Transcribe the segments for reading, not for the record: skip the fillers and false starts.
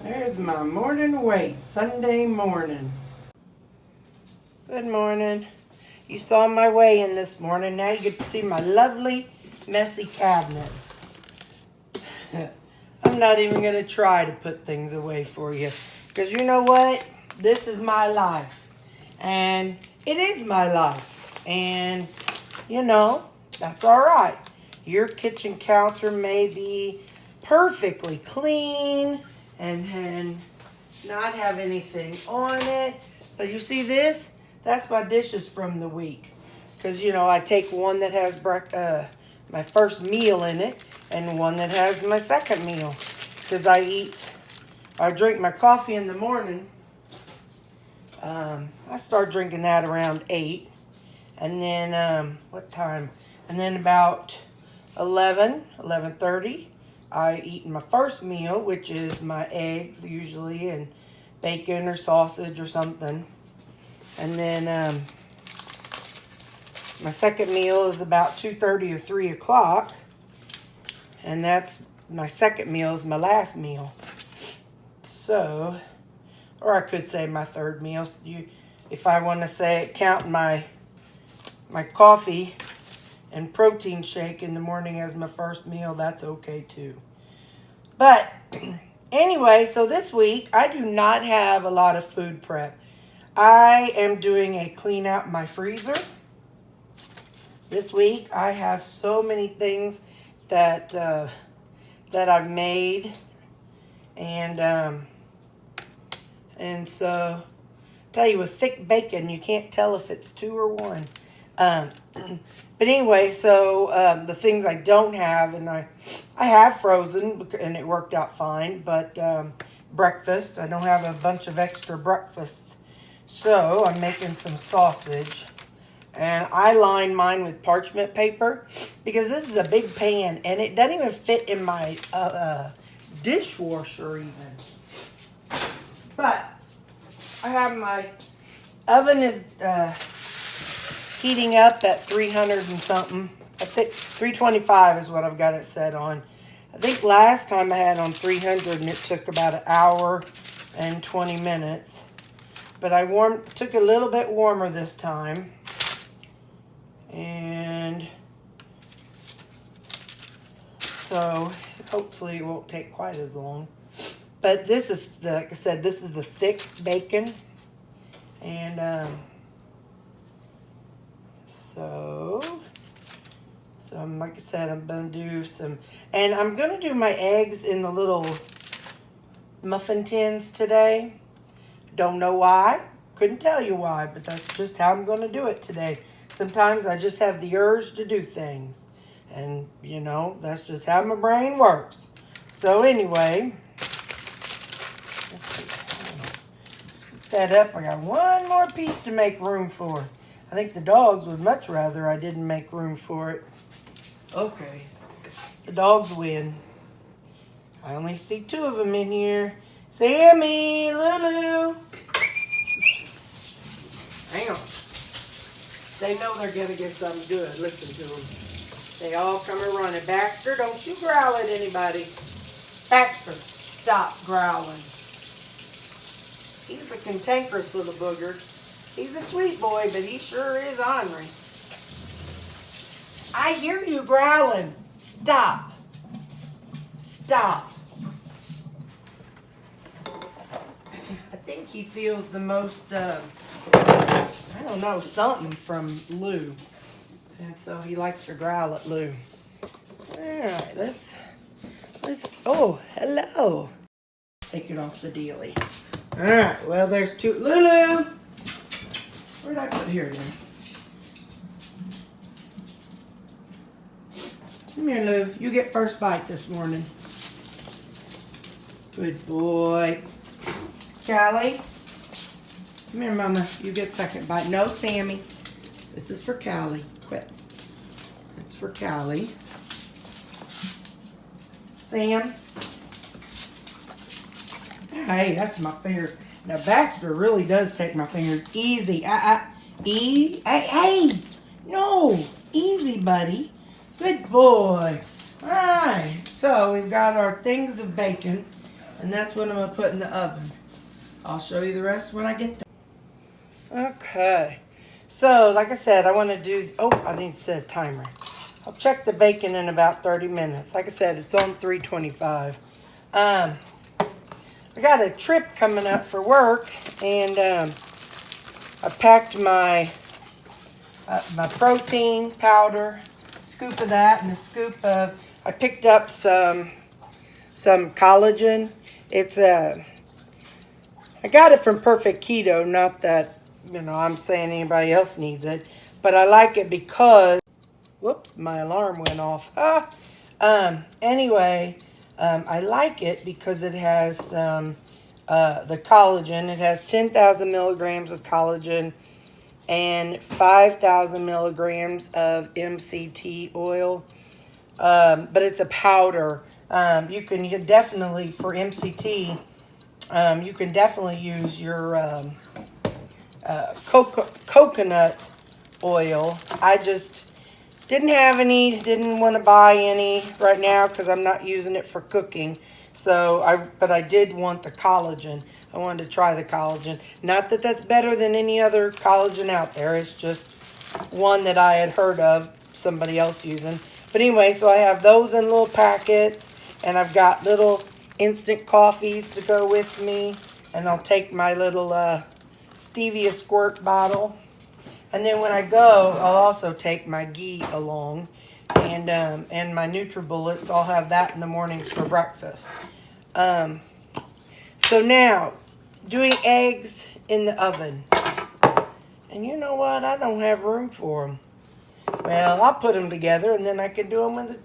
There's my morning weight, Sunday morning. Good morning. You saw my weigh-in this morning. Now you get to see my lovely, messy cabinet. I'm not even going to try to put things away for you. Because you know what? This is my life. And it is my life. And, you know, that's all right. Your kitchen counter may be perfectly clean and not have anything on it. But you see this? That's my dishes from the week. Because, you know, I take one that has my first meal in it and one that has my second meal. Because I drink my coffee in the morning. I start drinking that around 8. And then, what time? And then about 11:30, I eat my first meal, which is my eggs usually, and bacon or sausage or something. And then my second meal is about 2:30 or 3 o'clock. And that's my second meal is my last meal. So, or I could say my third meal. So if I want to say it, count my coffee and protein shake in the morning as my first meal, that's okay too. But anyway, so this week I do not have a lot of food prep. I am doing a clean out my freezer. This week I have so many things that I've made, and so tell you, with thick bacon you can't tell if it's 2 or 1. But anyway, so the things I don't have, and I have frozen, and it worked out fine, but breakfast, I don't have a bunch of extra breakfasts. So I'm making some sausage, and I line mine with parchment paper because this is a big pan, and it doesn't even fit in my dishwasher even. But I have my oven is heating up at 300 and something. I think 325 is what I've got it set on. I think last time I had on 300 and it took about an hour and 20 minutes. But I took it a little bit warmer this time. And so hopefully it won't take quite as long. But this is, like I said, this is the thick bacon. And so I'm, like I said, I'm going to do some, and I'm going to do my eggs in the little muffin tins today. Don't know why. Couldn't tell you why, but that's just how I'm going to do it today. Sometimes I just have the urge to do things. And, you know, that's just how my brain works. So anyway, scoop that up. I got one more piece to make room for. I think the dogs would much rather I didn't make room for it. Okay, the dogs win. I only see 2 of them in here. Sammy, Lulu. Hang on. They know they're going to get something good. Listen to them. They all come and running. Baxter, don't you growl at anybody. Baxter, stop growling. He's a cantankerous little booger. He's a sweet boy, but he sure is ornery. I hear you growling. Stop. Stop. I think he feels the most, I don't know, something from Lou. And so he likes to growl at Lou. All right, let's, oh, hello. Take it off the dealie. All right, well, there's 2. Lulu! Where did I put? Here it is. Come here, Lou. You get first bite this morning. Good boy. Callie. Come here, Mama. You get second bite. No, Sammy. This is for Callie. Quit. That's for Callie. Sam. Hey, that's my fingers. Now, Baxter really does take my fingers easy. Hey, no, easy, buddy. Good boy. All right, so we've got our things of bacon. And that's what I'm going to put in the oven. I'll show you the rest when I get there. Okay. So, like I said, I want to do... Oh, I need to set a timer. I'll check the bacon in about 30 minutes. Like I said, it's on 325. I got a trip coming up for work, and I packed my my protein powder, a scoop of that, and a scoop of... I picked up some collagen. It's I got it from Perfect Keto, not that, you know, I'm saying anybody else needs it, but I like it because... Whoops, my alarm went off. Anyway, I like it because it has the collagen. It has 10,000 milligrams of collagen and 5,000 milligrams of MCT oil. But it's a powder. You can definitely, for MCT, you can definitely use your coconut oil. I just didn't have any, didn't want to buy any right now because I'm not using it for cooking. But I did want the collagen. I wanted to try the collagen. Not that that's better than any other collagen out there. It's just one that I had heard of somebody else using. But anyway, so I have those in little packets, and I've got little instant coffees to go with me, and I'll take my little stevia squirt bottle. And then when I go, I'll also take my ghee along, and my NutriBullets. I'll have that in the mornings for breakfast. So now, doing eggs in the oven. And you know what? I don't have room for them. Well, I'll put them together, and then I can do them when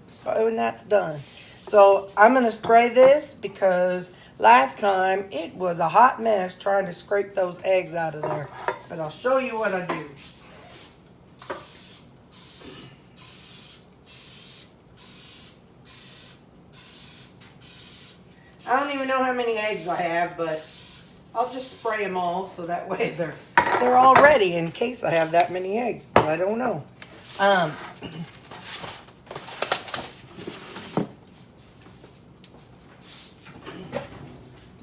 that's done. So I'm going to spray this because last time it was a hot mess trying to scrape those eggs out of there. But I'll show you what I do. I don't even know how many eggs I have, but I'll just spray them all so that way they're all ready in case I have that many eggs, but I don't know.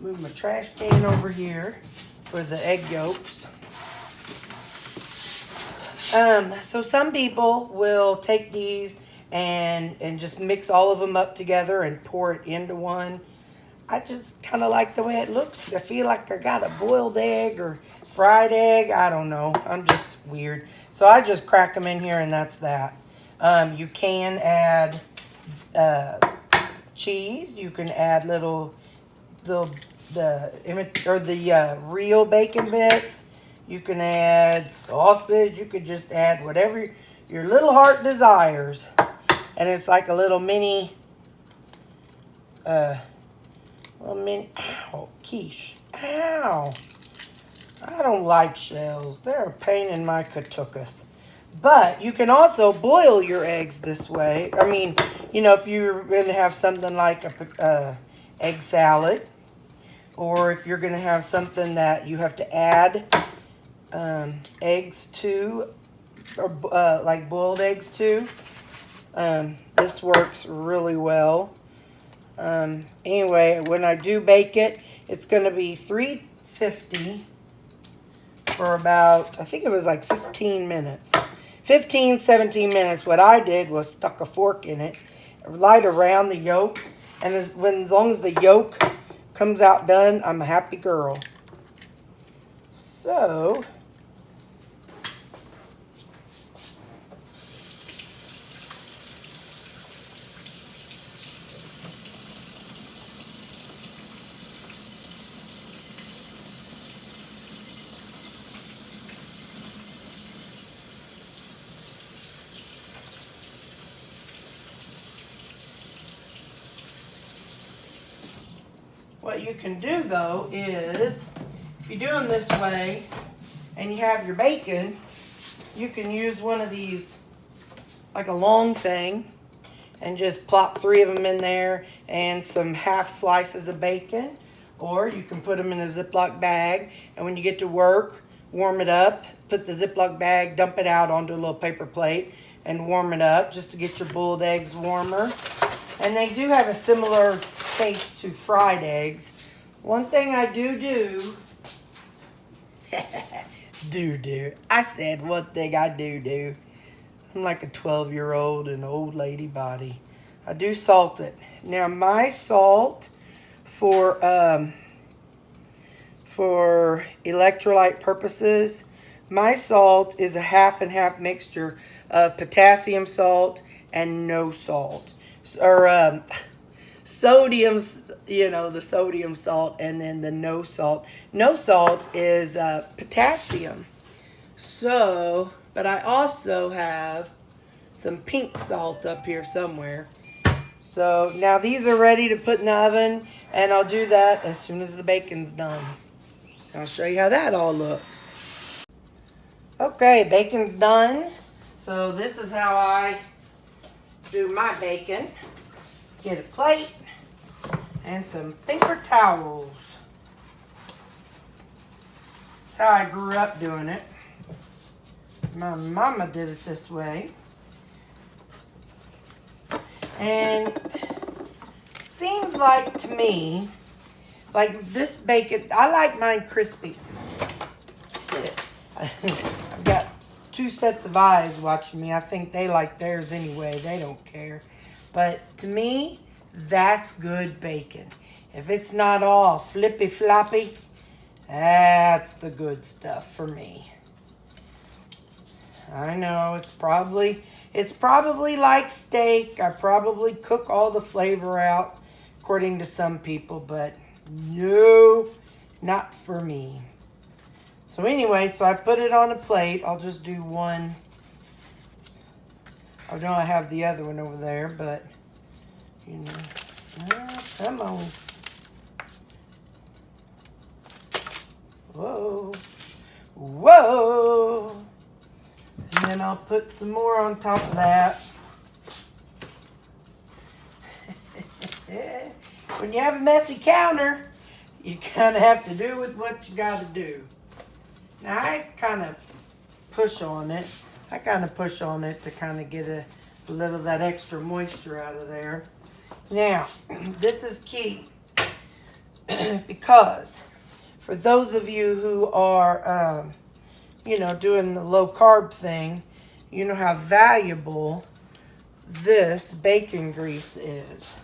Move my trash can over here for the egg yolks. So some people will take these and just mix all of them up together and pour it into one. I just kind of like the way it looks. I feel like I got a boiled egg or fried egg. I don't know. I'm just weird. So I just crack them in here, and that's that. You can add cheese. You can add the real bacon bits. You can add sausage. You could just add whatever your little heart desires. And it's like a little mini ow, quiche. Ow. I don't like shells. They're a pain in my katukas. But you can also boil your eggs this way. I mean, you know, if you're going to have something like a egg salad, or if you're going to have something that you have to add eggs to, or like boiled eggs to, this works really well. Anyway, when I do bake it, it's going to be 350 for about, I think it was like 15 minutes. 15, 17 minutes. What I did was stuck a fork in it, right around the yolk, and as long as the yolk comes out done, I'm a happy girl. So... what you can do, though, is if you do them this way and you have your bacon, you can use one of these, like a long thing, and just plop 3 of them in there and some half slices of bacon. Or you can put them in a Ziploc bag, and when you get to work, warm it up, put the Ziploc bag, dump it out onto a little paper plate, and warm it up just to get your boiled eggs warmer. And they do have a similar taste to fried eggs. One thing I do. I said one thing I do. I'm like a 12-year-old in an old lady body. I do salt it. Now my salt for electrolyte purposes, my salt is a half and half mixture of potassium salt and no salt. Or sodium, the sodium salt, and then the no salt. No salt is potassium. So, but I also have some pink salt up here somewhere. So now these are ready to put in the oven, and I'll do that as soon as the bacon's done. I'll show you how that all looks. Okay, bacon's done. So this is how I do my bacon. Get a plate and some paper towels. That's how I grew up doing it. My mama did it this way. And it seems like to me, like this bacon, I like mine crispy. I've got two sets of eyes watching me. I think they like theirs anyway. They don't care. But to me, that's good bacon. If it's not all flippy floppy, that's the good stuff for me. I know it's probably like steak. I probably cook all the flavor out according to some people, but no, not for me. So anyway, so I put it on a plate. I'll just do one. I know I have the other one over there, but come on. Whoa. And then I'll put some more on top of that. When you have a messy counter, you kind of have to do with what you got to do. Now I kind of push on it. to kind of get a little of that extra moisture out of there. Now, this is key because for those of you who are, doing the low carb thing, you know how valuable this bacon grease is.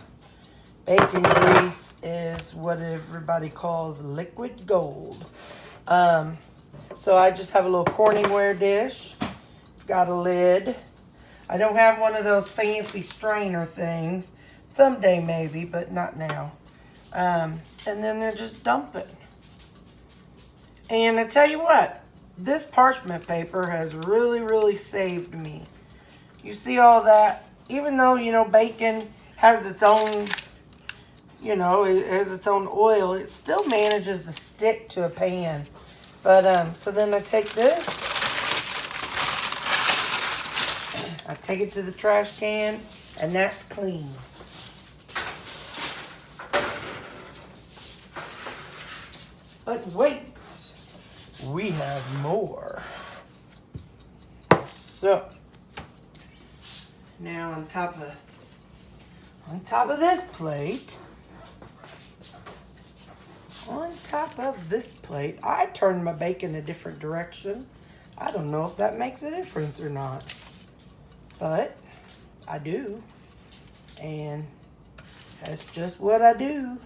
Bacon grease is what everybody calls liquid gold. So I just have a little Corningware dish. It's got a lid. I don't have one of those fancy strainer things. Someday maybe, but not now. And then I just dump it. And I tell you what, this parchment paper has really, really saved me. You see all that? Even though, bacon has its own, it has its own oil, it still manages to stick to a pan. But, so then I take this, I take it to the trash can, and that's clean. But wait, we have more. So, now on top of this plate, I turn my bacon a different direction. I don't know if that makes a difference or not, but I do, and that's just what I do.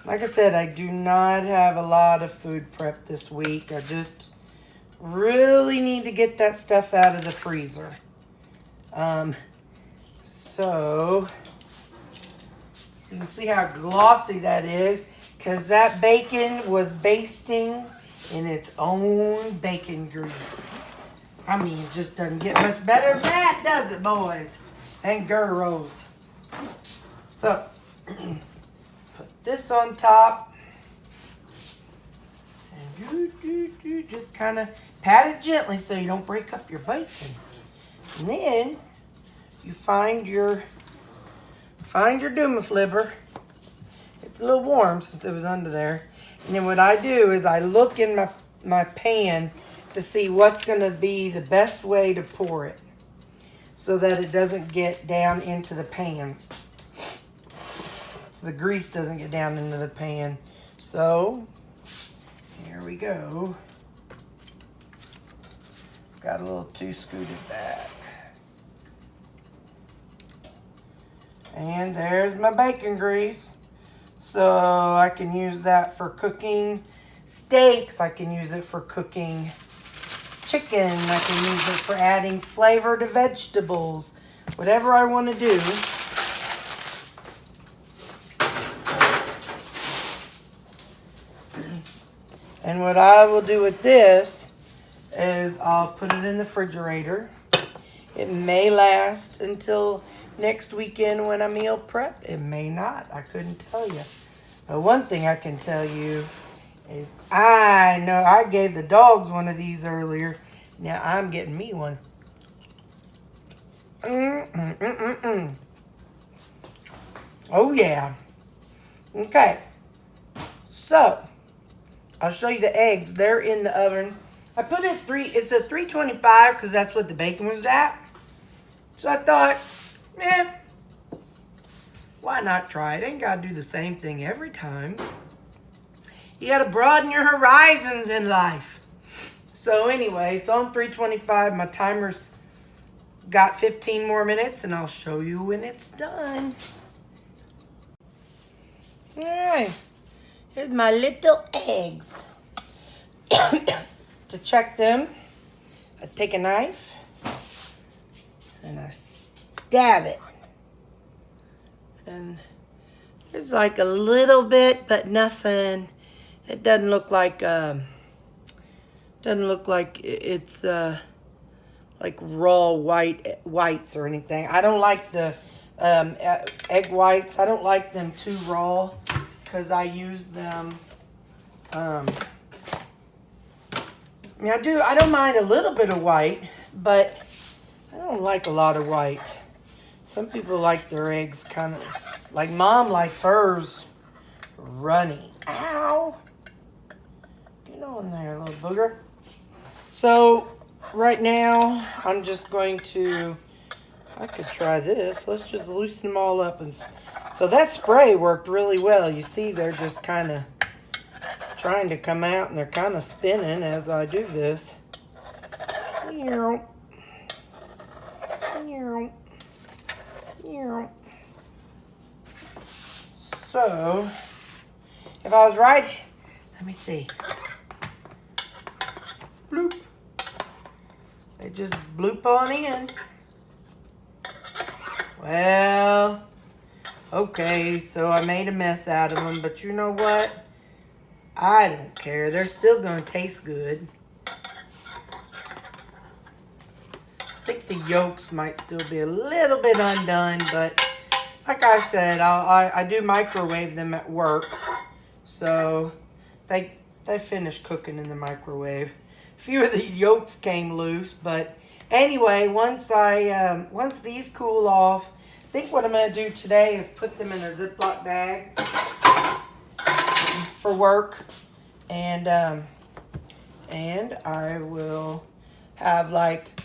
Like I said, I do not have a lot of food prep this week. I just really need to get that stuff out of the freezer. So you can see how glossy that is, because that bacon was basting in its own bacon grease. I mean, it just doesn't get much better than that, does it, boys and girls? So put this on top, and you just kind of pat it gently so you don't break up your bacon. And then you find your Doomaflipper. It's a little warm since it was under there. And then what I do is I look in my pan to see what's going to be the best way to pour it so that it doesn't get down into the pan. So the grease doesn't get down into the pan. So, here we go. Got a little too scooted back. And there's my bacon grease. So I can use that for cooking steaks. I can use it for cooking chicken. I can use it for adding flavor to vegetables. Whatever I want to do. And what I will do with this is I'll put it in the refrigerator. It may last until next weekend when I meal prep. It may not. I couldn't tell you. But one thing I can tell you is I know I gave the dogs one of these earlier. Now I'm getting me one. Oh yeah. Okay. So I'll show you the eggs. They're in the oven. I put it it's a 325 because that's what the bacon was at. So I thought, why not try it? Ain't got to do the same thing every time. You got to broaden your horizons in life. So anyway, it's on 325. My timer's got 15 more minutes, and I'll show you when it's done. All right. Here's my little eggs. To check them, I take a knife and I stab it. And there's like a little bit, but nothing. It doesn't look like it's like raw whites or anything. I don't like the egg whites. I don't like them too raw because I use them. I don't mind a little bit of white, but I don't like a lot of white. Some people like their eggs kind of, like Mom likes hers runny. Ow! Get on there, little booger. So, right now, I'm just going to, I could try this. Let's just loosen them all up. So that spray worked really well. You see, they're just kind of trying to come out, and they're kind of spinning as I do this. So, if I was right, let me see. Bloop. They just bloop on in. Well, okay, so I made a mess out of them, but you know what? I don't care. They're still going to taste good. I think the yolks might still be a little bit undone, but like I said, I do microwave them at work. So they finished cooking in the microwave. A few of the yolks came loose, but anyway, once these cool off, I think what I'm going to do today is put them in a Ziploc bag for work, and I will have like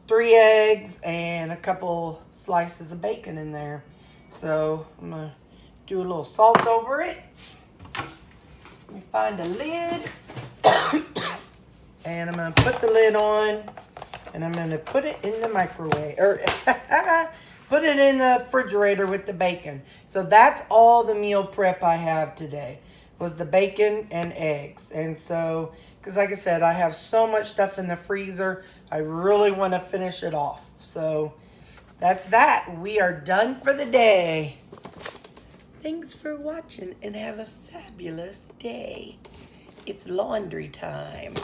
3 eggs and a couple slices of bacon in there. So I'm gonna do a little salt over it. Let me find a lid, and I'm gonna put the lid on, and I'm gonna put it in the microwave, or put it in the refrigerator with the bacon. So that's all the meal prep I have today, was the bacon and eggs. And so, because like I said, I have so much stuff in the freezer, I really want to finish it off. So that's that. We are done for the day. Thanks for watching and have a fabulous day. It's laundry time.